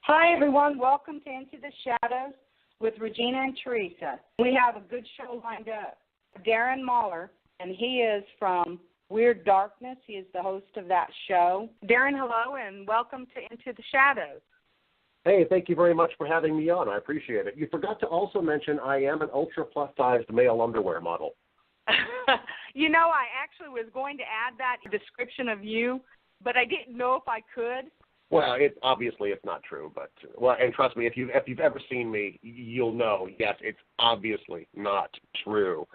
Hi, everyone. Welcome to Into the Shadows with Regina and Teresa. We have a good show lined up. Darren Malar, and he is from Weird Darkness. He is the host of that show. Darren, hello, and welcome to Into the Shadows. Hey, thank you very much for having me on. I appreciate it. You forgot to also mention I am an ultra plus-sized male underwear model. You know, I actually was going to add that description of you, but I didn't know if I could. Well, obviously it's not true, but and trust me, if you've ever seen me, you'll know. Yes, it's obviously not true.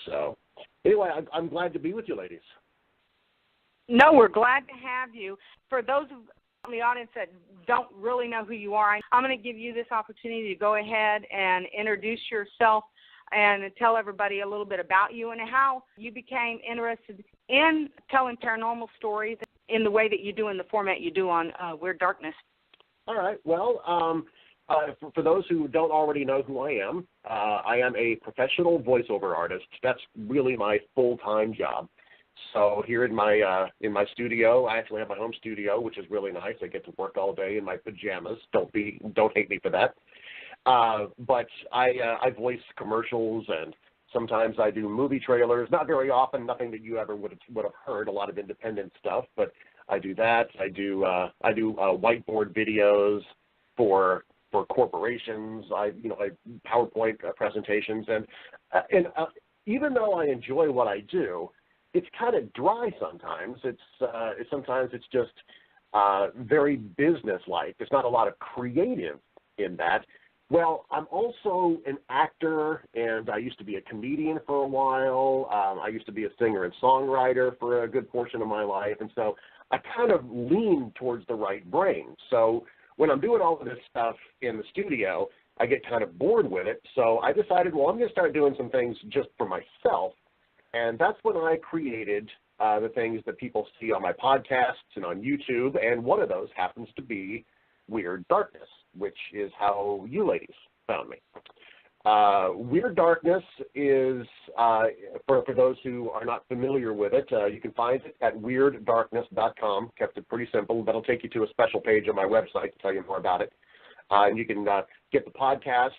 So, anyway, I'm glad to be with you, ladies. No, we're glad to have you. For those in the audience that don't really know who you are, I'm going to give you this opportunity to go ahead and introduce yourself and tell everybody a little bit about you and how you became interested in telling paranormal stories in the way that you do, in the format you do on Weird Darkness. All right. Well, for those who don't already know who I am a professional voiceover artist. That's really my full-time job. So here in my studio, I actually have my home studio, which is really nice. I get to work all day in my pajamas. Don't hate me for that. But I voice commercials, and sometimes I do movie trailers. Not very often, nothing that you ever would have heard. A lot of independent stuff, but I do that. I do whiteboard videos for corporations. I PowerPoint presentations, and even though I enjoy what I do, it's kind of dry sometimes. Sometimes it's just very business-like. There's not a lot of creative in that. Well, I'm also an actor, and I used to be a comedian for a while. I used to be a singer and songwriter for a good portion of my life, and so I kind of lean towards the right brain. So when I'm doing all of this stuff in the studio, I get kind of bored with it. So I decided, well, I'm going to start doing some things just for myself, and that's when I created the things that people see on my podcasts and on YouTube, and one of those happens to be Weird Darkness, which is how you ladies found me. Weird Darkness is, for those who are not familiar with it, you can find it at weirddarkness.com. Kept it pretty simple. That'll take you to a special page on my website to tell you more about it. And you can get the podcasts,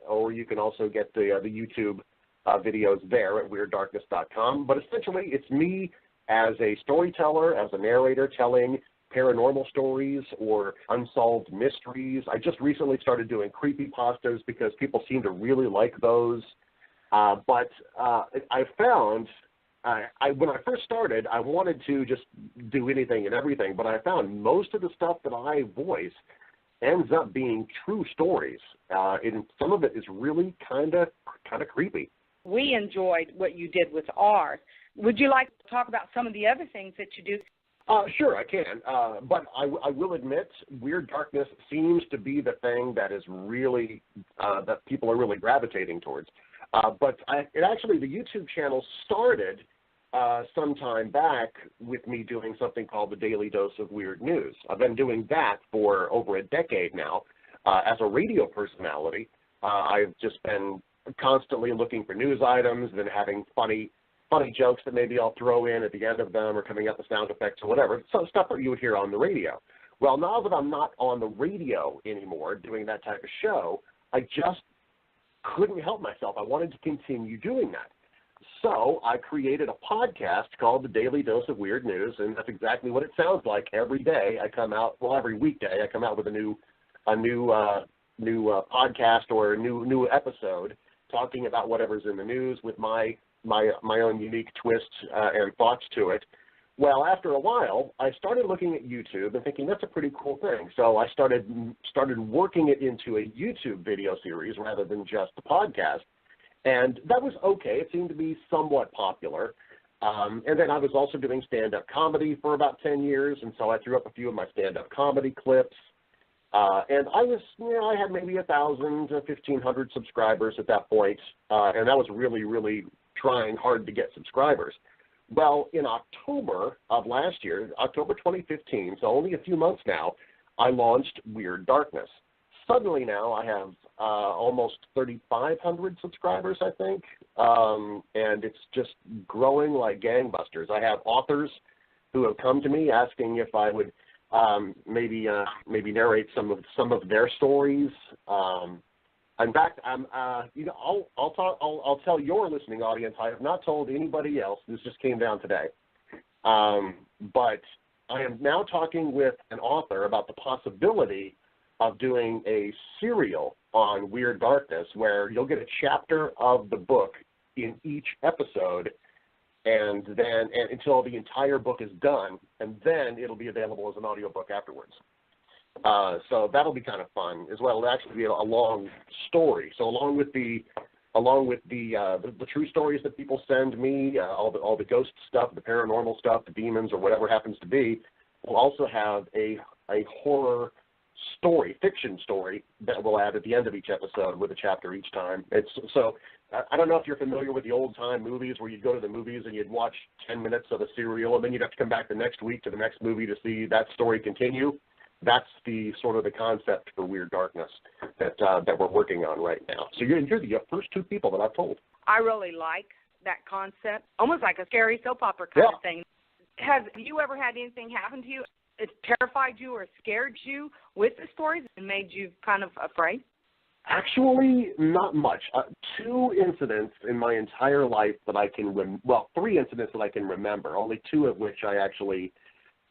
or you can also get the YouTube videos there at weirddarkness.com. But essentially, it's me as a storyteller, as a narrator, telling paranormal stories or unsolved mysteries. I just recently started doing creepypastas because people seem to really like those. But I found, when I first started, I wanted to just do anything and everything, but I found most of the stuff that I voice ends up being true stories. And some of it is really kind of creepy. We enjoyed what you did with ours. Would you like to talk about some of the other things that you do? Sure, I can, but I will admit Weird Darkness seems to be the thing that is really, that people are really gravitating towards. But the YouTube channel started some time back with me doing something called the Daily Dose of Weird News. I've been doing that for over a decade now. As a radio personality, I've just been constantly looking for news items and having funny jokes that maybe I'll throw in at the end of them, or coming up with sound effects or whatever, some stuff that you would hear on the radio. Well, now that I'm not on the radio anymore doing that type of show, I just couldn't help myself. I wanted to continue doing that. So I created a podcast called The Daily Dose of Weird News, and that's exactly what it sounds like. Every day I come out, every weekday I come out with a new podcast or a new episode talking about whatever's in the news with my own unique twist and thoughts to it. Well, after a while, I started looking at YouTube and thinking that's a pretty cool thing. So I started working it into a YouTube video series rather than just a podcast. And that was okay. It seemed to be somewhat popular. And then I was also doing stand-up comedy for about 10 years, and so I threw up a few of my stand-up comedy clips. And I had maybe 1,000 to 1,500 subscribers at that point, and that was really, really trying hard to get subscribers. Well, in October of last year, October 2015, so only a few months now, I launched Weird Darkness. Suddenly now I have almost 3,500 subscribers, I think, and it's just growing like gangbusters. I have authors who have come to me asking if I would maybe narrate some of their stories. In fact, I'll tell your listening audience, I have not told anybody else. This just came down today. But I am now talking with an author about the possibility of doing a serial on Weird Darkness, where you'll get a chapter of the book in each episode, and then until the entire book is done, and then it'll be available as an audiobook afterwards. So that'll be kind of fun as well. It'll actually be a long story. So along with the true stories that people send me, all the ghost stuff, the paranormal stuff, the demons, or whatever happens to be, we'll also have a horror story, fiction story, that we'll add at the end of each episode with a chapter each time. So I don't know if you're familiar with the old-time movies where you'd go to the movies and you'd watch 10 minutes of a serial, and then you'd have to come back the next week to the next movie to see that story continue. That's the sort of the concept for Weird Darkness that we're working on right now. So you're the first two people that I've told. I really like that concept, almost like a scary soap opera kind of thing. Have you ever had anything happen to you? It terrified you or scared you with the stories and made you kind of afraid? Actually, not much. 2 incidents in my entire life that I can 3 incidents that I can remember, only 2 of which I actually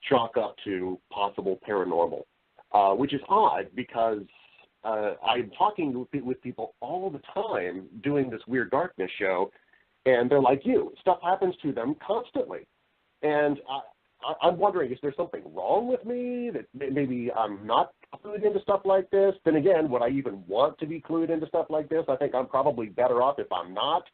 chalk up to possible paranormal, which is odd because I'm talking with people all the time doing this Weird Darkness show, and they're like you. Stuff happens to them constantly. And I'm wondering, is there something wrong with me that maybe I'm not clued into stuff like this? Then again, would I even want to be clued into stuff like this? I think I'm probably better off if I'm not.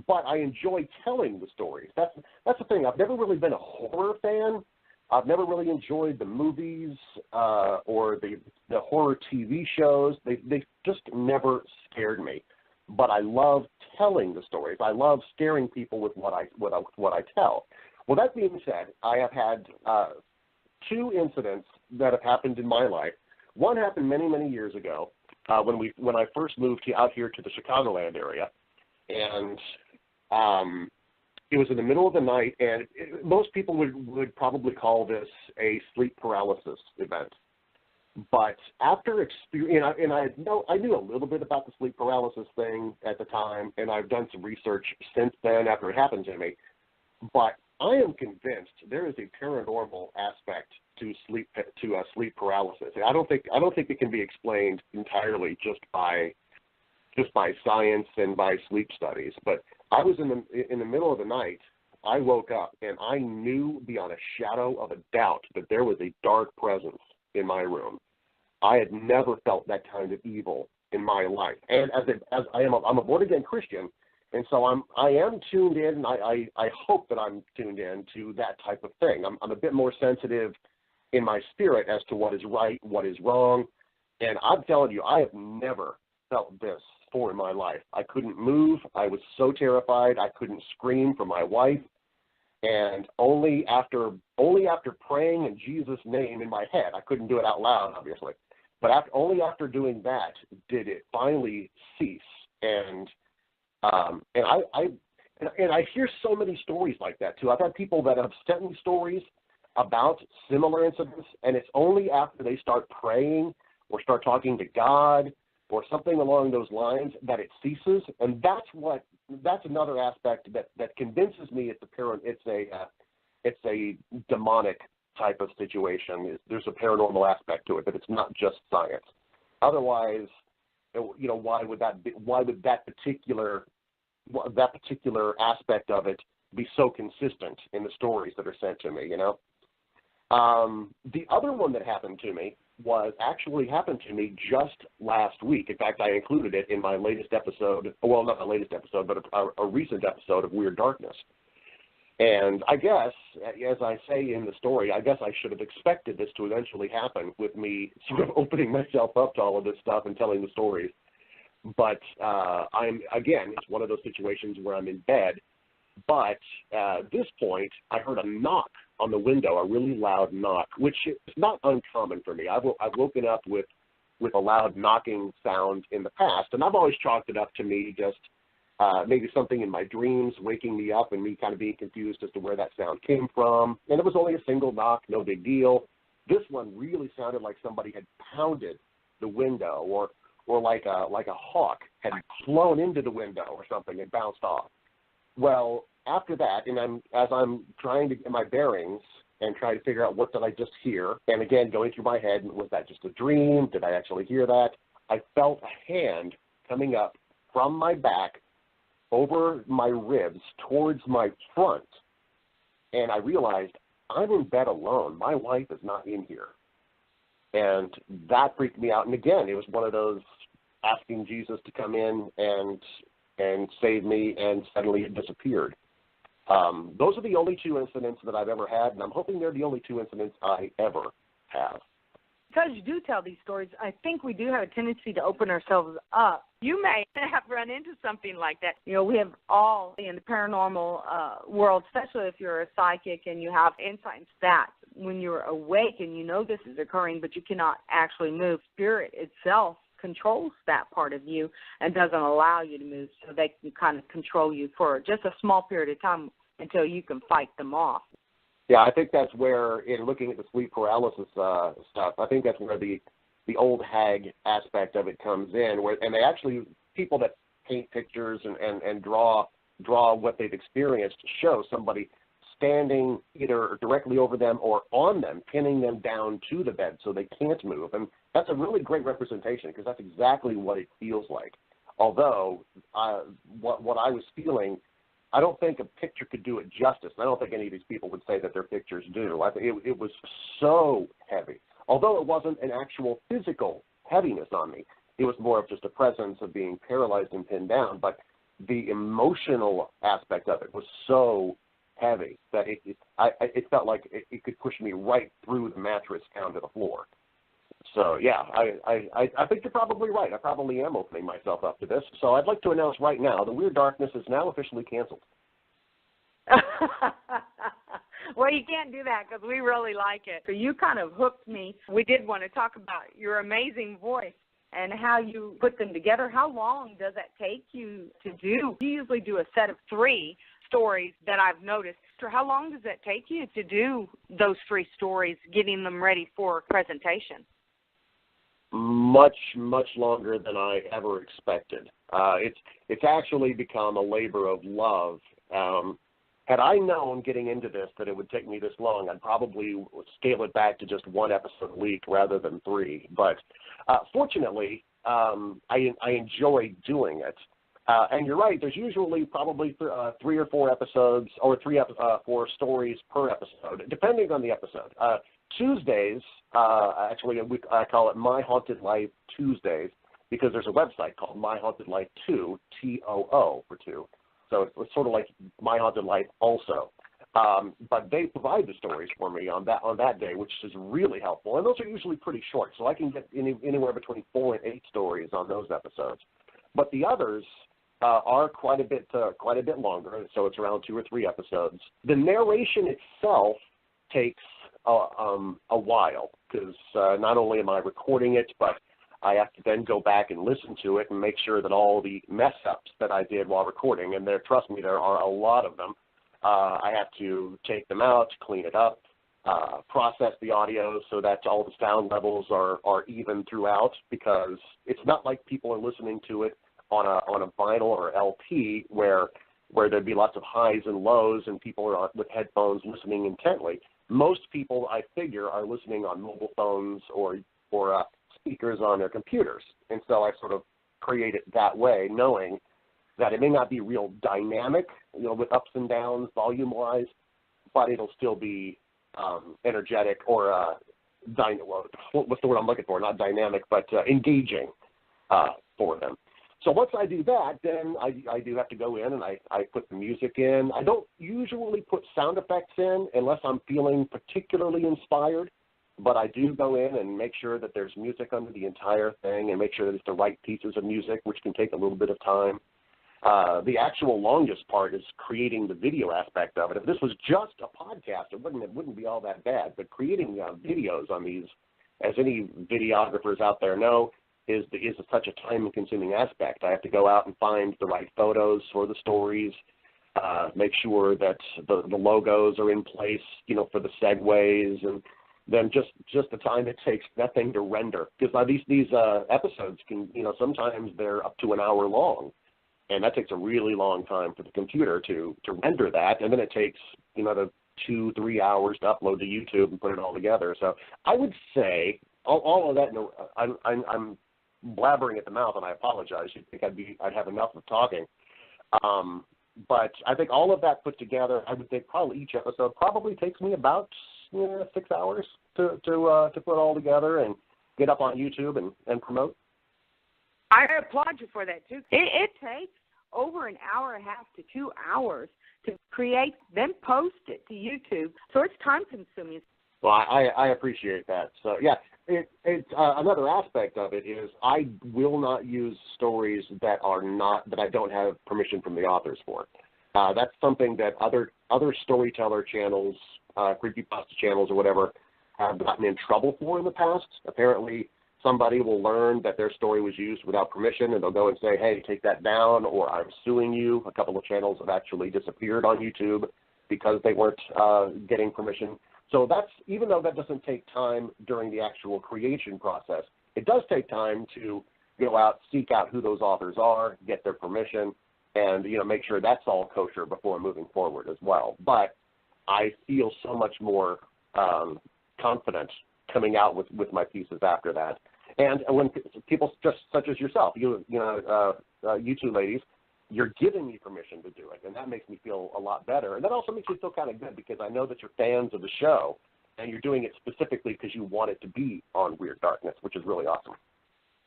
But I enjoy telling the stories. That's the thing. I've never really been a horror fan. I've never really enjoyed the movies or the horror TV shows. They just never scared me. But I love telling the stories. I love scaring people with what I tell. Well, that being said, I have had 2 incidents that have happened in my life. One happened many, many years ago when I first moved out here to the Chicagoland area. And it was in the middle of the night, and most people would probably call this a sleep paralysis event. But after experience, and I knew a little bit about the sleep paralysis thing at the time, and I've done some research since then after it happened to me. But I am convinced there is a paranormal aspect to sleep paralysis. I don't think it can be explained entirely just by science and by sleep studies. But I was in the middle of the night. I woke up and I knew beyond a shadow of a doubt that there was a dark presence in my room. I had never felt that kind of evil in my life. And I'm a born again Christian, and so I am tuned in. And I hope that I'm tuned in to that type of thing. I'm a bit more sensitive in my spirit as to what is right, what is wrong. And I'm telling you, I have never felt this before in my life. I couldn't move. I was so terrified. I couldn't scream for my wife. And only after praying in Jesus' name in my head, I couldn't do it out loud, obviously, but only after doing that did it finally cease. And I hear so many stories like that too. I've had people that have sent me stories about similar incidents, and it's only after they start praying or start talking to God or something along those lines that it ceases. And that's another aspect that convinces me it's a demonic type of situation. There's a paranormal aspect to it, that it's not just science. Otherwise, why would that particular aspect of it be so consistent in the stories that are sent to me? The other one that happened to me happened to me just last week. In fact, I included it in my latest episode. Well, not my latest episode, but a recent episode of Weird Darkness. And I guess, as I say in the story, I guess I should have expected this to eventually happen with me sort of opening myself up to all of this stuff and telling the stories. But it's one of those situations where I'm in bed. But at this point, I heard a knock on the window, a really loud knock, which is not uncommon for me. I've woken up with a loud knocking sound in the past, and I've always chalked it up to me just maybe something in my dreams waking me up and me kind of being confused as to where that sound came from. And it was only a single knock, no big deal. This one really sounded like somebody had pounded the window, or like a hawk had flown into the window or something and bounced off. Well, after that, and as I'm trying to get my bearings and trying to figure out what did I just hear, and again going through my head, was that just a dream? Did I actually hear that? I felt a hand coming up from my back over my ribs towards my front, and I realized I'm in bed alone. My wife is not in here. And that freaked me out. And again, it was one of those asking Jesus to come in and save me, and suddenly it disappeared. Those are the only two incidents that I've ever had, and I'm hoping they're the only two incidents I ever have. Because you do tell these stories, I think we do have a tendency to open ourselves up. You may have run into something like that. You know, we have all in the paranormal world, especially if you're a psychic and you have insight into that. When you're awake and you know this is occurring, but you cannot actually move, spirit itself controls that part of you and doesn't allow you to move, so they can kind of control you for just a small period of time until you can fight them off. Yeah, I think that's where, in looking at the sleep paralysis stuff, I think that's where the old hag aspect of it comes in, and they actually, people that paint pictures and draw what they've experienced, show somebody standing either directly over them or on them, pinning them down to the bed so they can't move. And that's a really great representation, because that's exactly what it feels like. Although what I was feeling, I don't think a picture could do it justice. I don't think any of these people would say that their pictures do. I think it was so heavy. Although it wasn't an actual physical heaviness on me, it was more of just a presence of being paralyzed and pinned down. But the emotional aspect of it was so heavy that it felt like it could push me right through the mattress down to the floor. So, yeah, I think you're probably right. I probably am opening myself up to this. So I'd like to announce right now, the Weird Darkness is now officially canceled. Well, you can't do that because we really like it. So you kind of hooked me. We did want to talk about your amazing voice and how you put them together. How long does that take you to do? You usually do a set of 3 stories that I've noticed. So how long does that take you to do those 3 stories, getting them ready for presentation? Much, much longer than I ever expected. It's actually become a labor of love. Had I known getting into this that it would take me this long, I'd probably scale it back to just 1 episode a week rather than 3. But fortunately, I enjoy doing it. And you're right, there's usually probably 3 or 4 episodes, or 4 stories per episode, depending on the episode. Tuesdays, actually, I call it My Haunted Life Tuesdays, because there's a website called My Haunted Life 2, T-O-O for 2. So it's sort of like My Haunted Life also. But they provide the stories for me on that day, which is really helpful. And those are usually pretty short, so I can get anywhere between 4 and 8 stories on those episodes. But the others are quite a bit longer, so it's around 2 or 3 episodes. The narration itself takes a while, because not only am I recording it, but I have to then go back and listen to it and make sure that all the mess-ups that I did while recording, and trust me, there are a lot of them, I have to take them out, clean it up, process the audio so that all the sound levels are even throughout, because it's not like people are listening to it on a vinyl or LP where there'd be lots of highs and lows and people are with headphones listening intently. Most people, I figure, are listening on mobile phones or speakers on their computers. And so I sort of create it that way, knowing that it may not be real dynamic, with ups and downs volume-wise, but it'll still be energetic or what's the word I'm looking for? Not dynamic, but engaging for them. So once I do that, then I do have to go in and I put the music in. I don't usually put sound effects in unless I'm feeling particularly inspired, but I do go in and make sure that there's music under the entire thing and make sure that it's the right pieces of music, which can take a little bit of time. The actual longest part is creating the video aspect of it. If this was just a podcast, it wouldn't be all that bad, but creating videos on these, as any videographers out there know, is such a time-consuming aspect. I have to go out and find the right photos for the stories, make sure that the logos are in place, for the segues, and then just the time it takes that thing to render. Because these episodes can, sometimes they're up to an hour long, and that takes a really long time for the computer to render that, and then it takes, the 2-3 hours to upload to YouTube and put it all together. So I would say all of that. I'm blabbering at the mouth, and I apologize. You'd think I'd have enough of talking. But I think all of that put together, I would think probably each episode probably takes me about 6 hours to put all together and get up on YouTube and promote. I applaud you for that, too. It takes over an hour and a half to 2 hours to create, then post it to YouTube. So it's time-consuming. Well, I appreciate that. So, yeah, it's another aspect of it is I will not use stories that I don't have permission from the authors for. That's something that other storyteller channels, creepypasta channels or whatever, have gotten in trouble for in the past. Apparently, somebody will learn that their story was used without permission, and they'll go and say, hey, take that down, or I'm suing you. A couple of channels have actually disappeared on YouTube because they weren't getting permission. So that's, even though that doesn't take time during the actual creation process, it does take time to go out, seek out who those authors are, get their permission, and make sure that's all kosher before moving forward as well. But I feel so much more confident coming out with my pieces after that. And when people just such as yourself, you two ladies, you're giving me permission to do it, and that makes me feel a lot better. And that also makes me feel kind of good because I know that you're fans of the show, and you're doing it specifically because you want it to be on Weird Darkness, which is really awesome.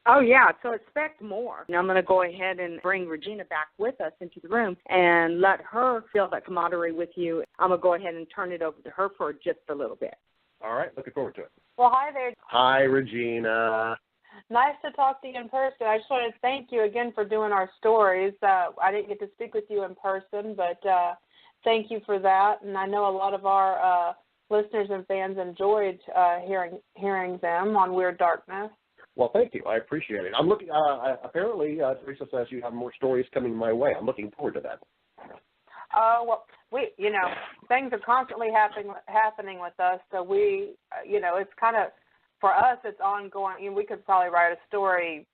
Oh, yeah, so expect more. Now I'm going to go ahead and bring Regina back with us into the room and let her feel that camaraderie with you. I'm going to go ahead and turn it over to her for just a little bit. All right, looking forward to it. Well, hi there. Hi, Regina. Nice to talk to you in person. I just wanted to thank you again for doing our stories. I didn't get to speak with you in person, but thank you for that. And I know a lot of our listeners and fans enjoyed hearing them on Weird Darkness. Well, thank you. I appreciate it. I'm looking. Apparently, Teresa says you have more stories coming my way. I'm looking forward to that. Well, things are constantly happening with us. So we, it's kind of, for us, it's ongoing. We could probably write a story,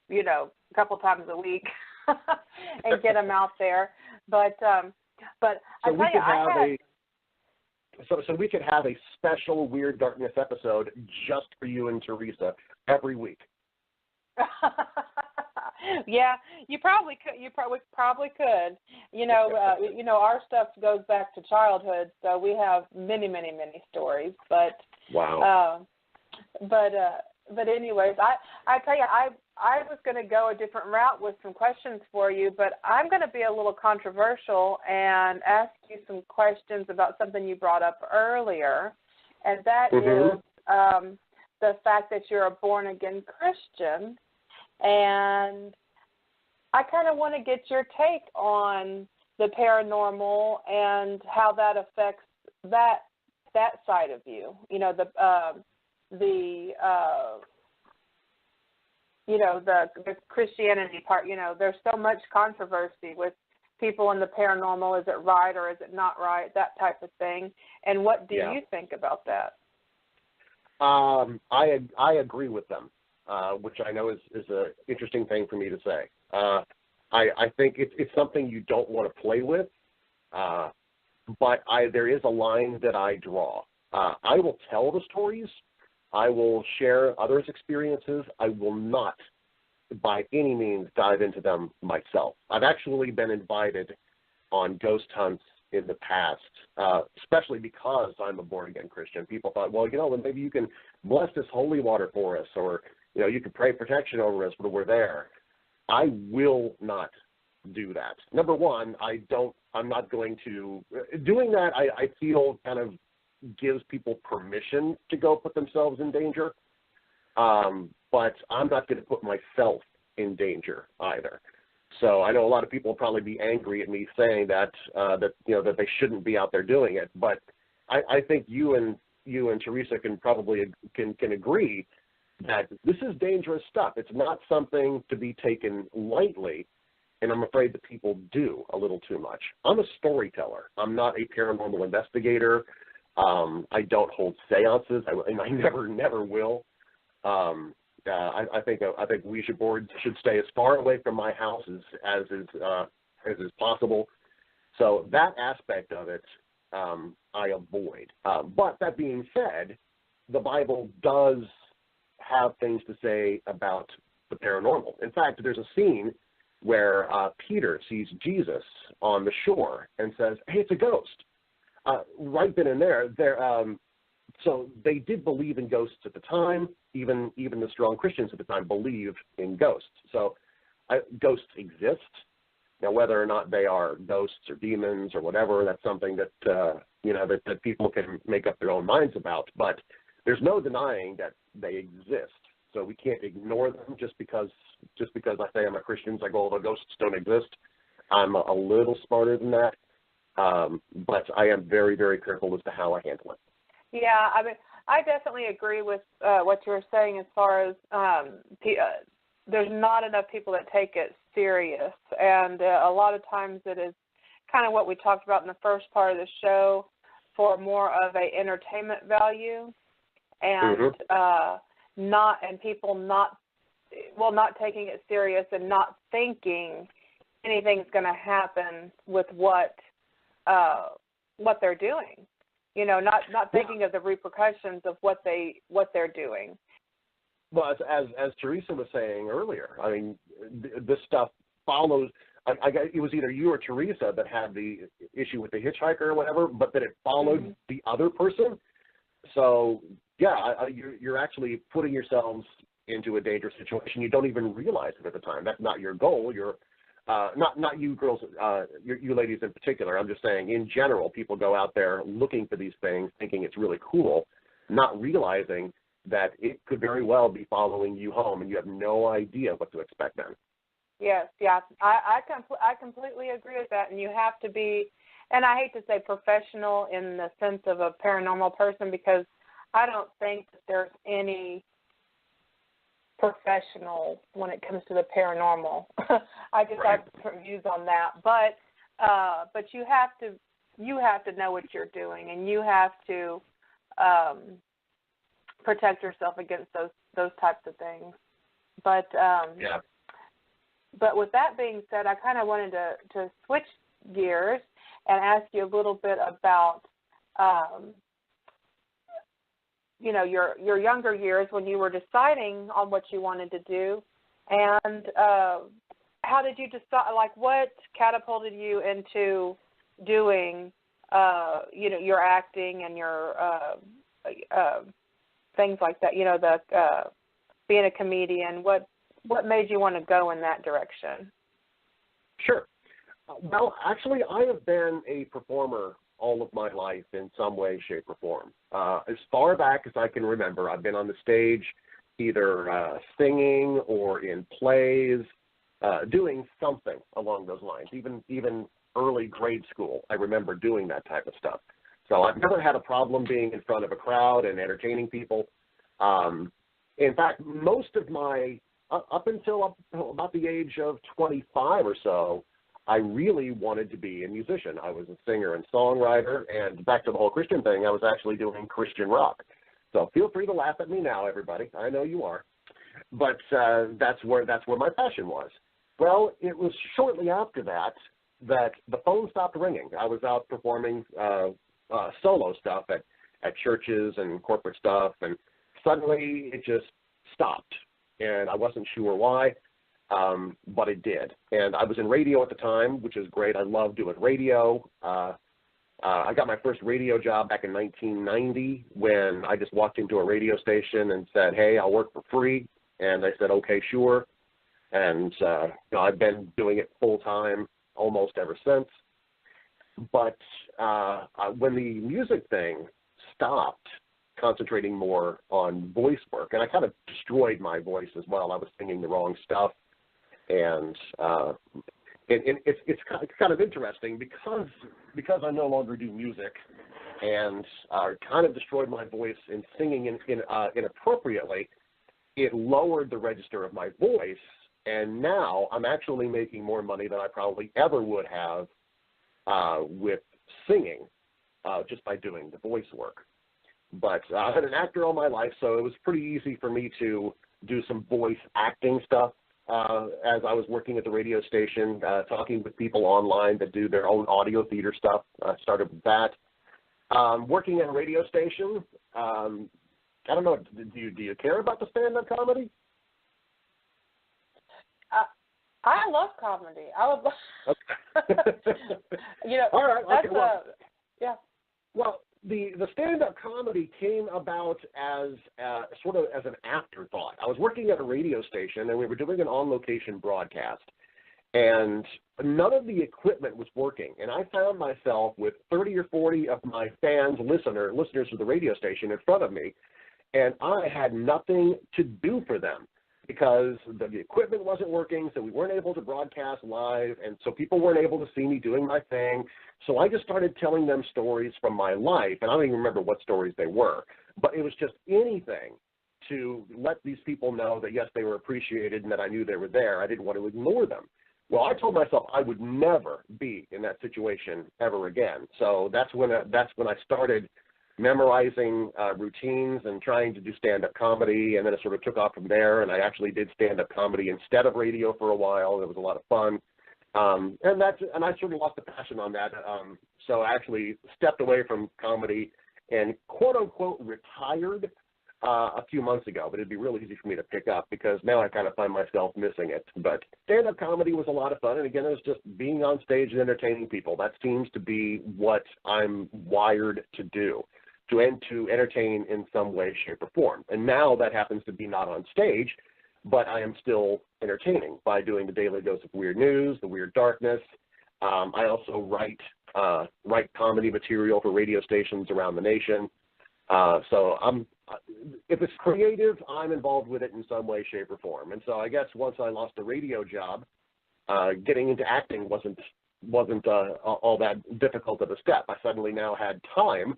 a couple times a week and get them out there. But I tell you, So we could have a special Weird Darkness episode just for you and Teresa every week. Yeah, you probably could. You probably could. Our stuff goes back to childhood, so we have many, many, many stories. But wow. But anyways, I tell you, I was going to go a different route with some questions for you, but I'm going to be a little controversial and ask you some questions about something you brought up earlier, and that is the fact that you're a born-again Christian, and I kind of want to get your take on the paranormal and how that affects that side of you. The Christianity part. There's so much controversy with people in the paranormal. Is it right or is it not right? That type of thing. And what do you think about that? I agree with them, which I know is an interesting thing for me to say. I think it's something you don't want to play with, but there is a line that I draw. I will tell the stories. I will share others' experiences. I will not, by any means, dive into them myself. I've actually been invited on ghost hunts in the past, especially because I'm a born-again Christian. People thought, well, then maybe you can bless this holy water for us, or, you can pray protection over us when we're there. I will not do that. Number one, I'm not going to, doing that, I feel kind of gives people permission to go put themselves in danger, but I'm not going to put myself in danger either. So I know a lot of people will probably be angry at me saying that they shouldn't be out there doing it, but I think you and Teresa can probably can agree that this is dangerous stuff. It's not something to be taken lightly, and I'm afraid that people do a little too much. I'm a storyteller. I'm not a paranormal investigator. I don't hold seances, and I never will. I think Ouija boards should stay as far away from my house as is possible. So that aspect of it, I avoid. But that being said, the Bible does have things to say about the paranormal. In fact, there's a scene where Peter sees Jesus on the shore and says, "Hey, it's a ghost." Right then and there, so they did believe in ghosts at the time. Even the strong Christians at the time believed in ghosts. So ghosts exist. Now, whether or not they are ghosts or demons or whatever, that's something that that people can make up their own minds about. But there's no denying that they exist. So we can't ignore them just because I say I'm a Christian. It's like, oh, the ghosts don't exist. I'm a little smarter than that. But I am very, very careful as to how I handle it. Yeah, I mean, I definitely agree with what you were saying as far as there's not enough people that take it serious. And a lot of times it is kind of what we talked about in the first part of the show, for more of a entertainment value, and people not taking it serious and not thinking anything's going to happen with what they're doing. You know, not thinking of the repercussions of what they're doing. Well, as Teresa was saying earlier, I mean, this stuff follows. It was either you or Teresa that had the issue with the hitchhiker or whatever, but that it followed the other person. So, yeah, you're actually putting yourselves into a dangerous situation. You don't even realize it at the time. That's not your goal. You're not you girls, you ladies in particular. I'm just saying, in general, people go out there looking for these things, thinking it's really cool, not realizing that it could very well be following you home, and you have no idea what to expect then. Yes, yeah, I completely agree with that, and you have to be, and I hate to say professional in the sense of a paranormal person, because I don't think that there's any professional when it comes to the paranormal. I just have different views on that, but you have to know what you're doing, and you have to protect yourself against those types of things. But yeah. But with that being said, I kind of wanted to switch gears and ask you a little bit about, your younger years when you were deciding on what you wanted to do, and how did you decide? Like, what catapulted you into doing, your acting and your things like that? You know, being a comedian. What made you want to go in that direction? Sure. Well, actually, I have been a performer all of my life in some way, shape, or form. As far back as I can remember, I've been on the stage either singing or in plays, doing something along those lines. Even early grade school, I remember doing that type of stuff. So I've never had a problem being in front of a crowd and entertaining people. In fact, most of my up until about the age of 25 or so, I really wanted to be a musician. I was a singer and songwriter, and back to the whole Christian thing, I was actually doing Christian rock. So feel free to laugh at me now, everybody. I know you are. But that's where my passion was. Well, it was shortly after that the phone stopped ringing. I was out performing solo stuff at churches and corporate stuff, and suddenly it just stopped. And I wasn't sure why, but it did. And I was in radio at the time, which is great. I love doing radio. I got my first radio job back in 1990 when I just walked into a radio station and said, "Hey, I'll work for free." And they said, "Okay, sure." And I've been doing it full time almost ever since. But when the music thing stopped, concentrating more on voice work, and I kind of destroyed my voice as well. I was singing the wrong stuff, and it's kind of interesting because I no longer do music, and kind of destroyed my voice in singing inappropriately. it lowered the register of my voice, and now I'm actually making more money than I probably ever would have with singing, just by doing the voice work. But I've been an actor all my life, so it was pretty easy for me to do some voice acting stuff as I was working at the radio station, talking with people online that do their own audio theater stuff. I started with that. Working at a radio station, I don't know, do you care about the stand-up comedy? I love comedy. I would love, okay. All right. Okay, well, yeah. Well, the stand-up comedy came about as sort of as an afterthought. I was working at a radio station, and we were doing an on-location broadcast, and none of the equipment was working. And I found myself with 30 or 40 of my fans, listeners of the radio station in front of me, and I had nothing to do for them because the equipment wasn't working, so we weren't able to broadcast live, and so people weren't able to see me doing my thing. So I just started telling them stories from my life, and I don't even remember what stories they were, but it was just anything to let these people know that, yes, they were appreciated and that I knew they were there. I didn't want to ignore them. Well, I told myself I would never be in that situation ever again. So that's when I started memorizing routines and trying to do stand-up comedy, and then it sort of took off from there, and I actually did stand-up comedy instead of radio for a while. It was a lot of fun, and I sort of lost the passion on that, so I actually stepped away from comedy and quote-unquote retired a few months ago, but it'd be really easy for me to pick up because now I kind of find myself missing it. But stand-up comedy was a lot of fun, and again, it was just being on stage and entertaining people. That seems to be what I'm wired to do, to entertain in some way, shape, or form. And now that happens to be not on stage, but I am still entertaining by doing the Daily Dose of Weird News, the Weird Darkness. I also write comedy material for radio stations around the nation. So if it's creative, I'm involved with it in some way, shape, or form. And so I guess once I lost a radio job, getting into acting wasn't all that difficult of a step. I suddenly now had time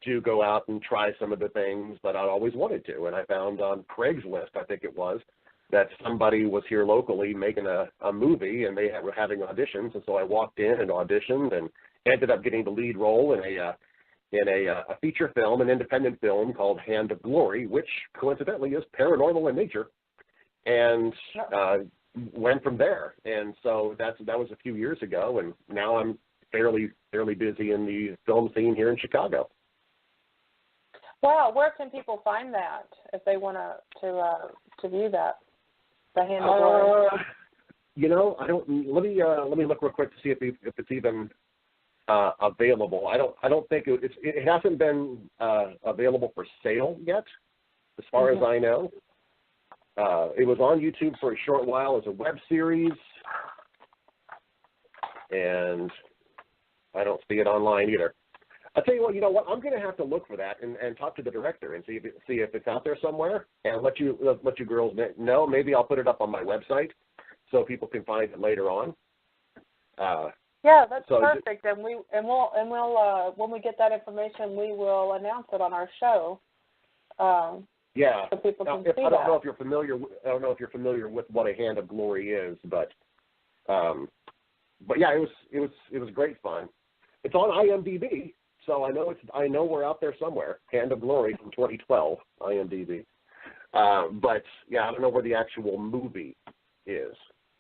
to go out and try some of the things that I always wanted to. And I found on Craigslist, I think it was, that somebody was here locally making a movie, and they were having auditions. And so I walked in and auditioned and ended up getting the lead role in a feature film, an independent film called Hand of Glory, which coincidentally is paranormal in nature, and went from there. And so that was a few years ago, and now I'm fairly busy in the film scene here in Chicago. Wow, where can people find that if they want to view that? The Hand of Glory. I don't. Let me look real quick to see if it's even available. I don't think it hasn't been available for sale yet, as far as I know. It was on YouTube for a short while as a web series, and I don't see it online either. I'll tell you what, I'm going to have to look for that and talk to the director and see if it's out there somewhere, and let you girls know. Maybe I'll put it up on my website so people can find it later on. Yeah, that's perfect. And we'll when we get that information, we will announce it on our show. Yeah. So people can see that. I don't know if you're familiar with what a Hand of Glory is, but yeah, it was great fun. It's on IMDb. So I know we're out there somewhere. Hand of Glory from 2012, IMDb. But yeah, I don't know where the actual movie is.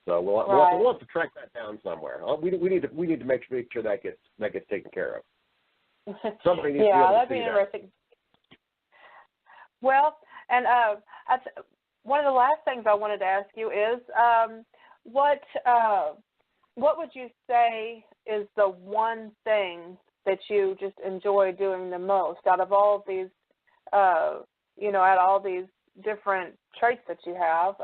So we'll have to track that down somewhere. We need to make sure that gets taken care of. Somebody needs to be able to that'd see be interesting. That. Well, and one of the last things I wanted to ask you is what would you say is the one thing that you just enjoy doing the most out of all of these, out of all these different traits that you have?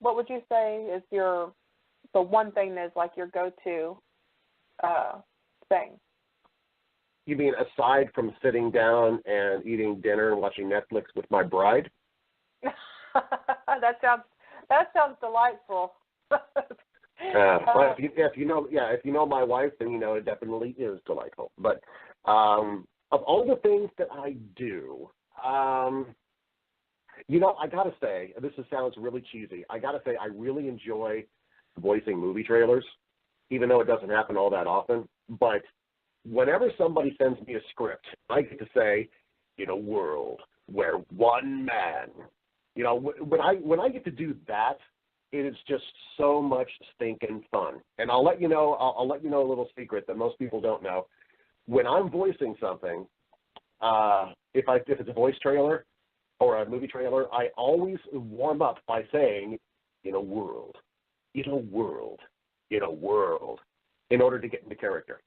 What would you say is the one thing that is like your go-to thing? You mean aside from sitting down and eating dinner and watching Netflix with my bride? That sounds delightful. Well, if you know my wife, then you know it definitely is delightful. But of all the things that I do, You know, I got to say, sounds really cheesy. I got to say, I really enjoy voicing movie trailers, even though it doesn't happen all that often. But whenever somebody sends me a script, I get to say, in a world where one man, you know, when I get to do that, it is just so much stinking fun. And I'll let you know a little secret that most people don't know. When I'm voicing something, if it's a voice trailer or a movie trailer, I always warm up by saying, in a world, in a world, in a world, in order to get into character.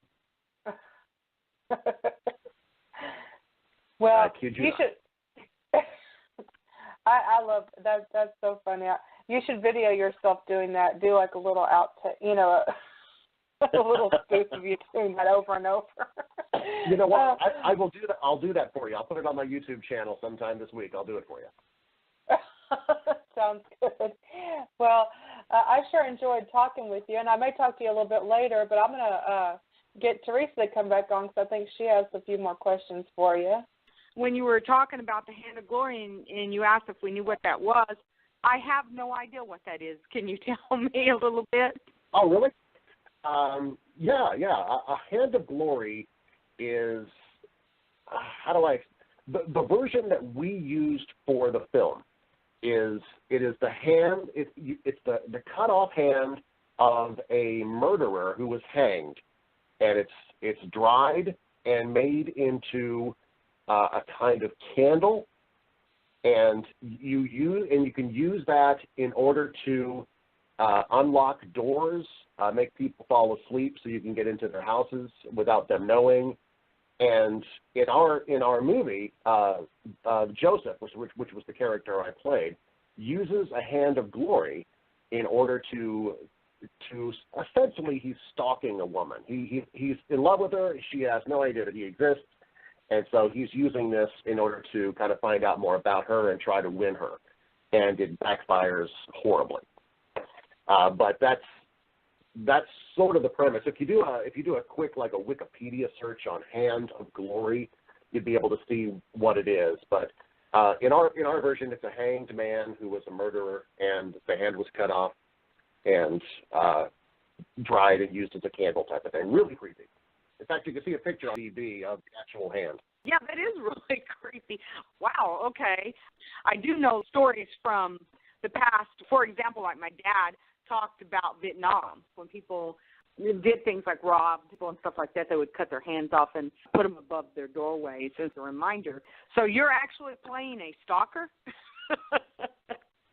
Well, you should. I love that. That's so funny. You should video yourself doing that. Do like a little a little spoof of you doing that over and over. You know what? I will do that. I'll do that for you. I'll put it on my YouTube channel sometime this week. I'll do it for you. Sounds good. Well, I sure enjoyed talking with you, and I may talk to you a little bit later, but I'm going to get Teresa to come back on because I think she has a few more questions for you. When you were talking about the Hand of Glory and you asked if we knew what that was, I have no idea what that is. Can you tell me a little bit? Oh, really? Yeah. A Hand of Glory is, the version that we used for the film is the hand, it's the cut off hand of a murderer who was hanged, and it's dried and made into a kind of candle, and you can use that in order to unlock doors, make people fall asleep so you can get into their houses without them knowing. And in our movie, Joseph, which was the character I played, uses a Hand of Glory in order to essentially, he's stalking a woman. He's in love with her. She has no idea that he exists. And so he's using this in order to kind of find out more about her and try to win her. And it backfires horribly. But that's sort of the premise. If you do a quick, like a Wikipedia search on Hand of Glory, you'd be able to see what it is. But in our version, it's a hanged man who was a murderer, and the hand was cut off and dried and used as a candle type of thing. Really creepy. In fact, you can see a picture on TV of the actual hand. Yeah, that is really creepy. Wow, okay. I do know stories from the past. For example, like my dad talked about Vietnam. When people did things like rob people and stuff like that, they would cut their hands off and put them above their doorways as a reminder. So you're actually playing a stalker?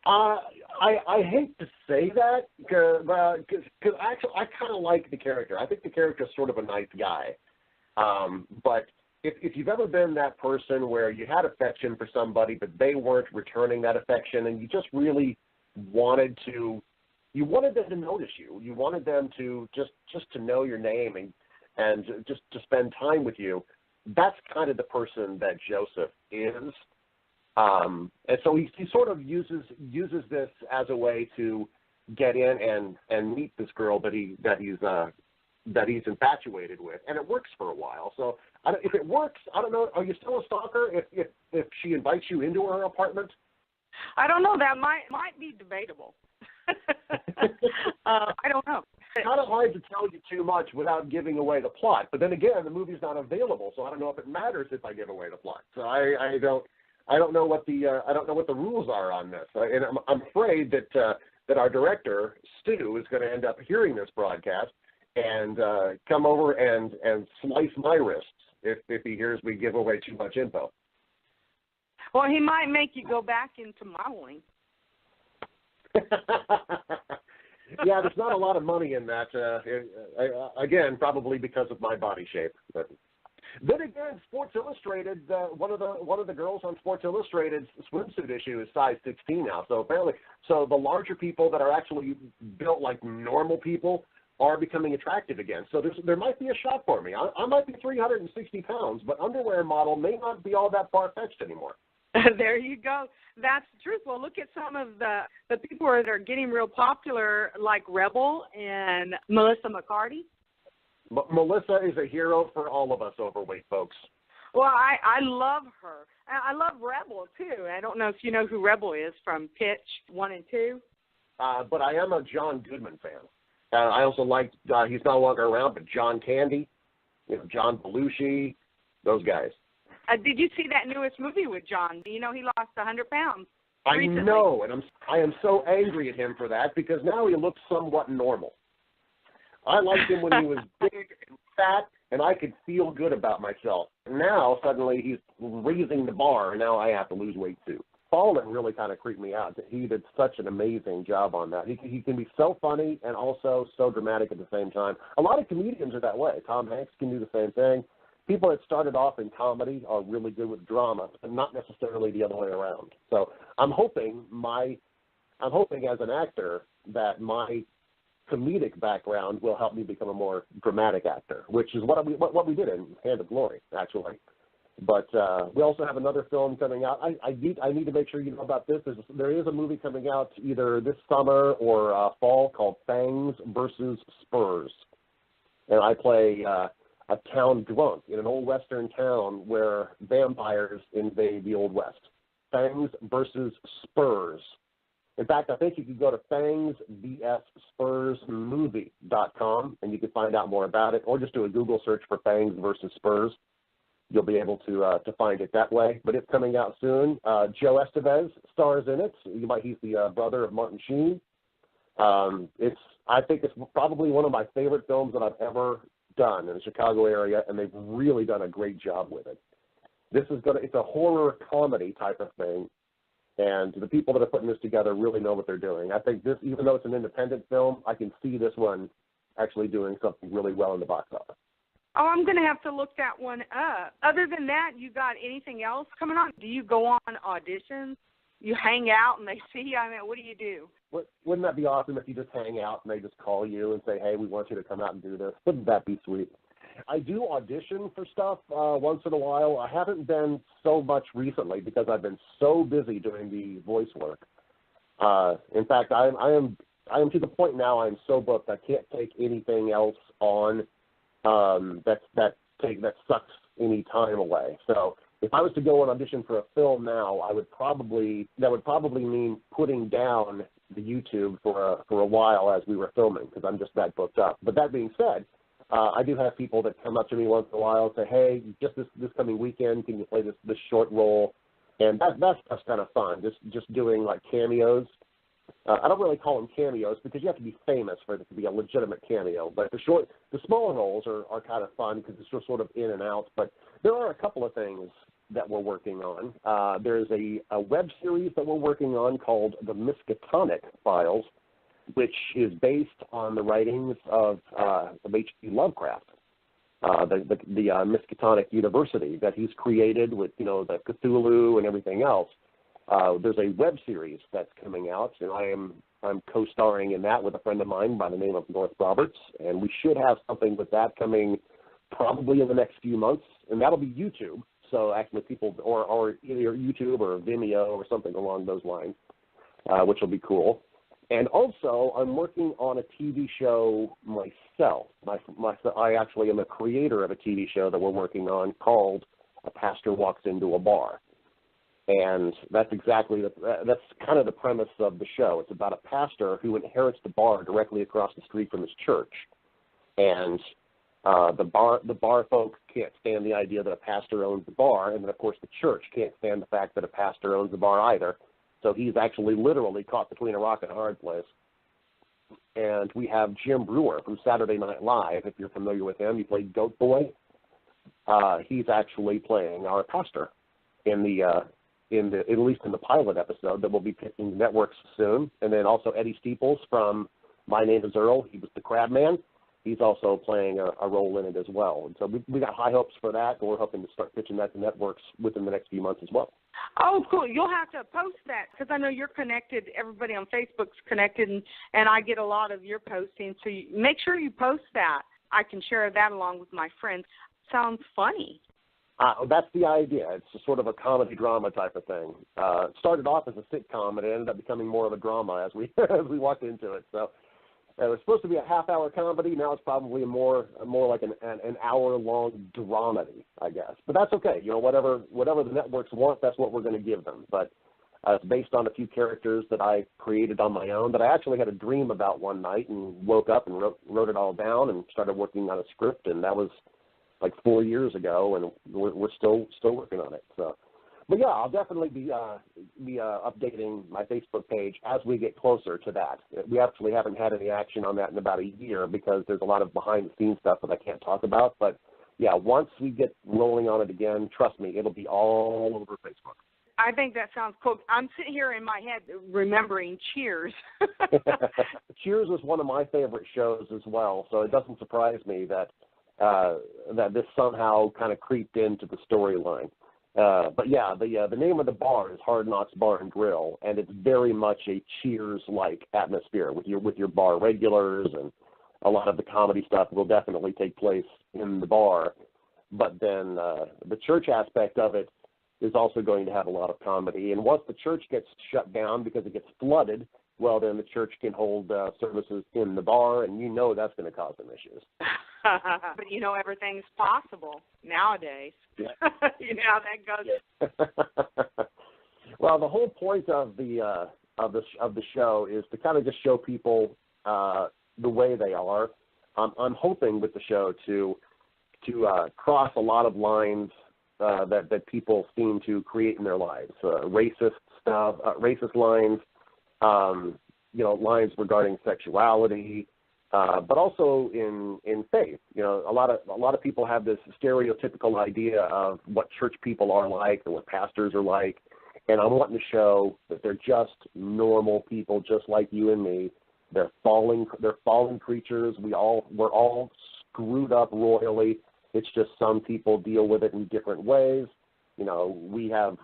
I hate to say that because actually I kind of like the character. I think the character is sort of a nice guy. But if you've ever been that person where you had affection for somebody but they weren't returning that affection, and you just really wanted them to notice you. You wanted them to just to know your name and just to spend time with you. That's kind of the person that Joseph is. And so he sort of uses this as a way to get in and meet this girl that he's infatuated with, and it works for a while. So if it works, I don't know. Are you still a stalker if she invites you into her apartment? I don't know. That might be debatable. I don't know. It's kind of hard to tell you too much without giving away the plot. But then again, the movie's not available, so I don't know if it matters if I give away the plot. So I don't know what the rules are on this, and I'm afraid that our director Stu is going to end up hearing this broadcast and come over and slice my wrists if he hears we give away too much info. Well, he might make you go back into modeling. Yeah, there's not a lot of money in that. Again, probably because of my body shape. But then again, Sports Illustrated, one of the girls on Sports Illustrated's swimsuit issue is size 16 now. So apparently, the larger people that are actually built like normal people are becoming attractive again. So there might be a shot for me. I might be 360 pounds, but underwear model may not be all that far-fetched anymore. There you go. That's the truth. Well, look at some of the people that are getting real popular, like Rebel and Melissa McCarty. Melissa is a hero for all of us overweight folks. Well, I love her. I love Rebel, too. I don't know if you know who Rebel is from Pitch 1 and 2. But I am a John Goodman fan. I also like, he's no longer around, but John Candy, John Belushi, those guys. Did you see that newest movie with John? You know, he lost 100 pounds recently. I know, and I am so angry at him for that because now he looks somewhat normal. I liked him when he was big and fat, and I could feel good about myself. Now, suddenly, he's raising the bar, and now I have to lose weight, too. Fallen really kind of creeped me out. He did such an amazing job on that. He can be so funny and also so dramatic at the same time. A lot of comedians are that way. Tom Hanks can do the same thing. People that started off in comedy are really good with drama, and not necessarily the other way around. So I'm hoping as an actor that my comedic background will help me become a more dramatic actor, which is what we did in Hand of Glory, actually. But we also have another film coming out. I need to make sure you know about this. There is a movie coming out either this summer or fall called Fangs versus Spurs. And I play a town drunk in an old western town where vampires invade the Old West. Fangs versus Spurs. In fact, I think you could go to fangsvsspursmovie.com and you can find out more about it, or just do a Google search for Fangs versus Spurs. You'll be able to find it that way. But it's coming out soon. Joe Estevez stars in it. He's the brother of Martin Sheen. I think it's probably one of my favorite films that I've ever done in the Chicago area, and they've really done a great job with it. It's a horror comedy type of thing, and the people that are putting this together really know what they're doing. I think this, even though it's an independent film, I can see this one actually doing something really well in the box office. Oh, I'm going to have to look that one up. Other than that, you got anything else coming on? Do you go on auditions? You hang out and they see you? I mean, what do you do? Wouldn't that be awesome if you just hang out and they just call you and say, hey, we want you to come out and do this? Wouldn't that be sweet? I do audition for stuff once in a while. I haven't been so much recently because I've been so busy doing the voice work. In fact, I am to the point now I'm so booked I can't take anything else on that sucks any time away. So if I was to go and audition for a film now, that would probably mean putting down the YouTube for a while as we were filming because I'm just that booked up. But that being said, I do have people that come up to me once in a while and say, hey, just this coming weekend, can you play this short role? And that's kind of fun, just doing like cameos. I don't really call them cameos because you have to be famous for it to be a legitimate cameo. But the smaller roles are kind of fun because it's just sort of in and out. But there are a couple of things that we're working on. There's a web series that we're working on called The Miskatonic Files, which is based on the writings of H.P. Lovecraft, the Miskatonic University that he's created with the Cthulhu and everything else. There's a web series that's coming out, and I'm co-starring in that with a friend of mine by the name of North Roberts, and we should have something with that coming probably in the next few months, and that'll be YouTube. So actually people, or either YouTube or Vimeo or something along those lines, which will be cool. And also, I'm working on a TV show myself. I actually am a creator of a TV show that we're working on called A Pastor Walks Into a Bar. And that's that's kind of the premise of the show. It's about a pastor who inherits the bar directly across the street from his church. And the bar folk can't stand the idea that a pastor owns the bar, and then, of course, the church can't stand the fact that a pastor owns the bar either. So he's actually literally caught between a rock and a hard place. And we have Jim Brewer from Saturday Night Live. If you're familiar with him, he played Goat Boy. He's actually playing our pastor at least in the pilot episode that will be pitching networks soon. And then also Eddie Steeples from My Name is Earl. He was the Crab Man. He's also playing a role in it as well. And so we got high hopes for that, and we're hoping to start pitching that to networks within the next few months as well. Oh, cool. You'll have to post that because I know you're connected. Everybody on Facebook's connected, and I get a lot of your postings. So make sure you post that. I can share that along with my friends. Sounds funny. That's the idea. It's sort of a comedy drama type of thing. It started off as a sitcom, and it ended up becoming more of a drama as we walked into it. So It was supposed to be a half-hour comedy. Now it's probably more like an hour-long dramedy, I guess. But that's okay. You know, whatever the networks want, that's what we're going to give them. But it's based on a few characters that I created on my own that I actually had a dream about one night and woke up and wrote it all down and started working on a script. And that was like 4 years ago, and we're still working on it. So. But yeah, I'll definitely be updating my Facebook page as we get closer to that. We actually haven't had any action on that in about a year because there's a lot of behind-the-scenes stuff that I can't talk about. But yeah, once we get rolling on it again, trust me, it'll be all over Facebook. I think that sounds cool. I'm sitting here in my head remembering Cheers. Cheers was one of my favorite shows as well, so it doesn't surprise me that this somehow kind of creeped into the storyline. But yeah, the name of the bar is Hard Knocks Bar and Grill, and it's very much a Cheers-like atmosphere with your bar regulars, and a lot of the comedy stuff will definitely take place in the bar. But then the church aspect of it is also going to have a lot of comedy. And once the church gets shut down because it gets flooded, well, then the church can hold services in the bar, and you know that's going to cause some issues. But you know, everything's possible nowadays. Yeah. You know how that goes. Yeah. Well, the whole point of the show is to kind of just show people the way they are. I'm hoping with the show to cross a lot of lines that people seem to create in their lives, racist stuff, racist lines, lines regarding sexuality. But also in faith, you know, a lot of people have this stereotypical idea of what church people are like and what pastors are like, and I'm wanting to show that they're just normal people, just like you and me. They're fallen creatures. We're all screwed up royally. It's just some people deal with it in different ways. You know, we have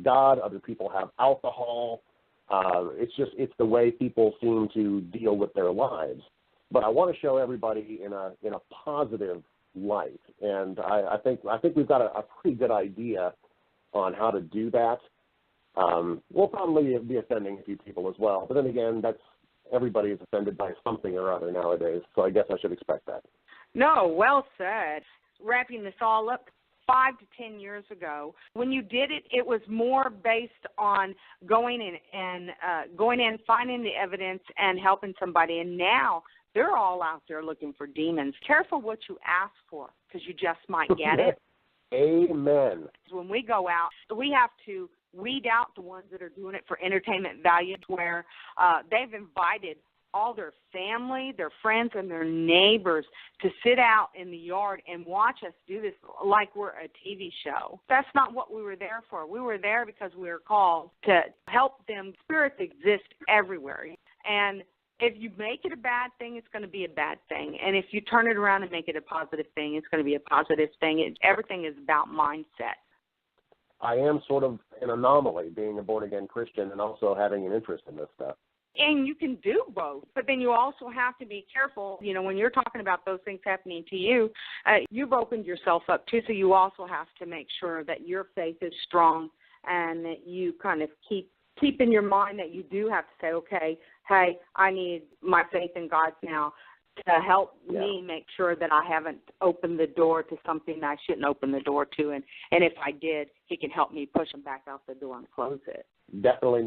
God. Other people have alcohol. It's the way people seem to deal with their lives. But I want to show everybody in a positive light, and I think we've got a pretty good idea on how to do that. We'll probably be offending a few people as well, but then again, everybody is offended by something or other nowadays, so I guess I should expect that. No, well said. Wrapping this all up, 5 to 10 years ago, when you did it, it was more based on going in, finding the evidence, and helping somebody. And now they're all out there looking for demons. Careful what you ask for, because you just might get it. Amen. When we go out, we have to weed out the ones that are doing it for entertainment value, where they've invited all their family, their friends, and their neighbors to sit out in the yard and watch us do this like we're a TV show. That's not what we were there for. We were there because we were called to help them. Spirits exist everywhere. And if you make it a bad thing, it's going to be a bad thing. And if you turn it around and make it a positive thing, it's going to be a positive thing. Everything is about mindset. I am sort of an anomaly, being a born-again Christian and also having an interest in this stuff. And you can do both, but then you also have to be careful. You know, when you're talking about those things happening to you, you've opened yourself up too, so you also have to make sure that your faith is strong and that you kind of keep in your mind that you do have to say, okay, hey, I need my faith in God now to help me make sure that I haven't opened the door to something I shouldn't open the door to. And if I did, he can help me push them back out the door and close it. I definitely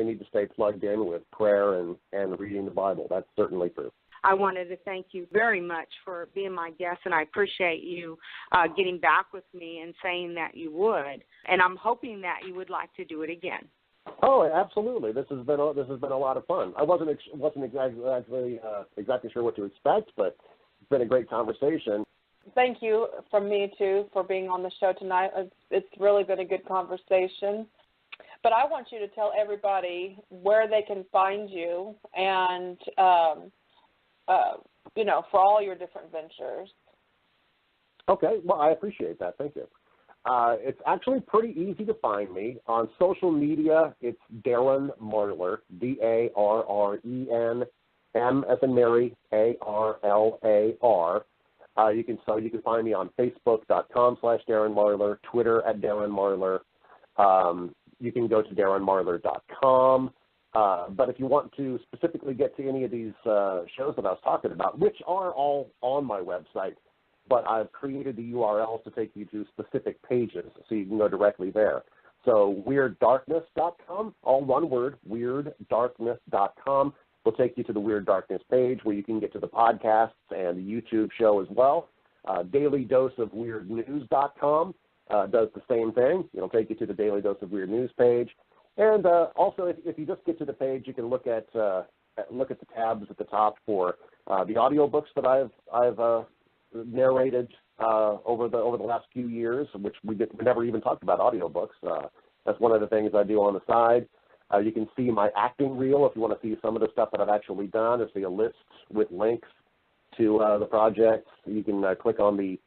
need to stay plugged in with prayer and reading the Bible. That's certainly true. I wanted to thank you very much for being my guest, and I appreciate you getting back with me and saying that you would. And I'm hoping that you would like to do it again. Oh, absolutely. This has been a lot of fun. I wasn't exactly sure what to expect, but it's been a great conversation. Thank you from me too for being on the show tonight. It's really been a good conversation. But I want you to tell everybody where they can find you and for all your different ventures. Okay. Well, I appreciate that. Thank you. It's actually pretty easy to find me. On social media, it's Darren Marlar, Darren, M as in Mary, ARLAR. You can find me on Facebook.com/Darren Marlar, Twitter @Darren Marlar. You can go to DarrenMarlar.com. But if you want to specifically get to any of these shows that I was talking about, which are all on my website, but I've created the URLs to take you to specific pages so you can go directly there. So WeirdDarkness.com, all one word, WeirdDarkness.com, will take you to the Weird Darkness page where you can get to the podcasts and the YouTube show as well. DailyDoseOfWeirdNews.com does the same thing. It'll take you to the Daily Dose of Weird News page. And also, if you just get to the page, you can look at the tabs at the top for the audiobooks that I've narrated over the last few years, which we never even talked about audiobooks. That's one of the things I do on the side. You can see my acting reel if you want to see some of the stuff that I've actually done, or see a list with links to the projects. You can click on the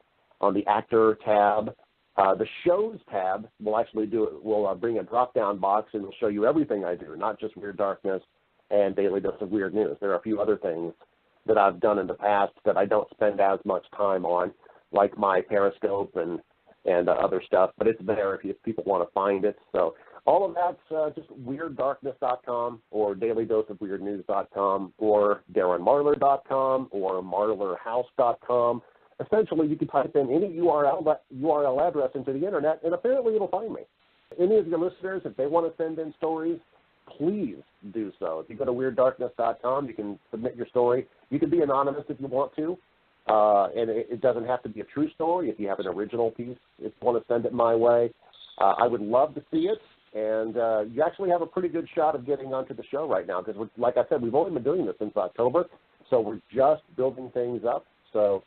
actor tab. The shows tab will bring a drop-down box and will show you everything I do, not just Weird Darkness and Daily Dose of Weird News. There are a few other things that I've done in the past that I don't spend as much time on, like my Periscope and other stuff, but it's there if people want to find it. So all of that's just WeirdDarkness.com or DailyDoseOfWeirdNews.com or DarrenMarlar.com or MarlarHouse.com. Essentially, you can type in any URL address into the Internet, and apparently it'll find me. Any of your listeners, if they want to send in stories, please do so. If you go to WeirdDarkness.com, you can submit your story. You can be anonymous if you want to, and it doesn't have to be a true story. If you have an original piece, if you want to send it my way, I would love to see it. And you actually have a pretty good shot of getting onto the show right now because, like I said, we've only been doing this since October, so we're just building things up. So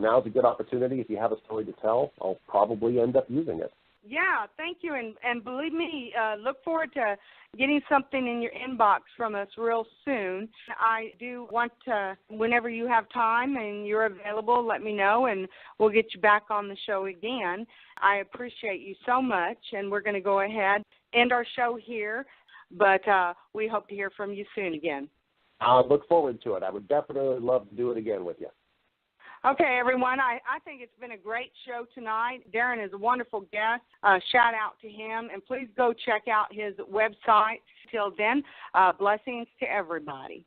now's a good opportunity. If you have a story to tell, I'll probably end up using it. Yeah, thank you. And believe me, look forward to getting something in your inbox from us real soon. I do want to, whenever you have time and you're available, let me know, and we'll get you back on the show again. I appreciate you so much, and we're going to go ahead and end our show here, but we hope to hear from you soon again. I look forward to it. I would definitely love to do it again with you. Okay, everyone, I think it's been a great show tonight. Darren is a wonderful guest. Shout out to him, and please go check out his website. Till then, blessings to everybody.